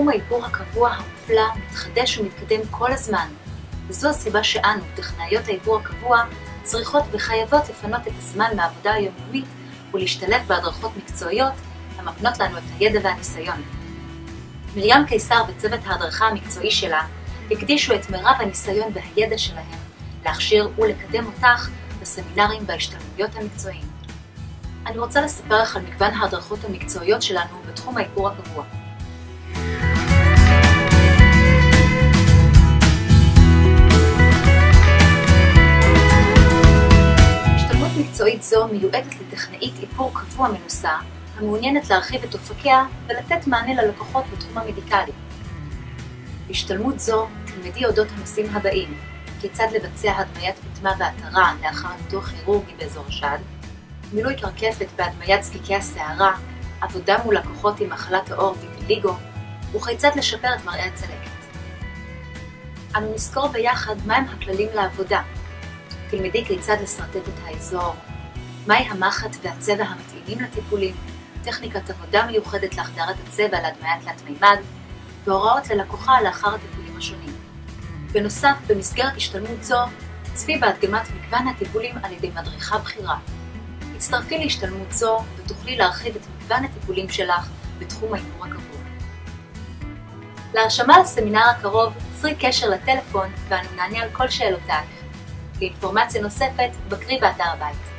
תחום האיפור הקבוע המופלא מתחדש ומתקדם כל הזמן, וזו הסיבה שאנו, טכנאיות האיפור הקבוע, צריכות וחייבות לפנות את הזמן מהעבודה היומיומית ולהשתלב בהדרכות מקצועיות המקנות לנו את הידע והניסיון. מרים קיסר וצוות ההדרכה המקצועי שלה הקדישו את מרב הניסיון והידע שלהם להכשיר ולקדם אותך בסמינרים וההשתלמויות המקצועיים. אני רוצה לספר לך על מגוון ההדרכות המקצועיות שלנו בתחום האיפור הקבוע. השתלמות מקצועית זו מיועדת לטכנאית איפור קבוע מנוסה המעוניינת להרחיב את אופקיה ולתת מענה ללקוחות בתחום המדיקלי. בהשתלמות זו תלמדי אודות הנושאים הבאים: כיצד לבצע הדמיית פטמה והתרה לאחר ניתוח כירורגי באזור השד, מילוי קרקפת בהדמיית זקיקי השערה, עבודה מול לקוחות עם מחלת העור ויטיליגו, וכיצד לשפר את מראה הצלקת. אנו נזכור ביחד מהם הכללים לעבודה. תלמדי כיצד לסרטט את האזור, מהי המחט והצבע המתאימים לטיפולים, טכניקת עבודה מיוחדת להחדרת הצבע להדמיית תלת מימד, והוראות ללקוחה לאחר הטיפולים השונים. בנוסף, במסגרת השתלמות זו, תצפי בהדגמת מגוון הטיפולים על ידי מדריכה בכירה. הצטרפי להשתלמות זו ותוכלי להרחיב את מגוון הטיפולים שלך בתחום האיפור הקבוע. להרשמה לסמינר הקרוב, צרי קשר לטלפון ואנו נענה על כל שאלותייך. לאינפורמציה נוספת, בקרי באתר הבית.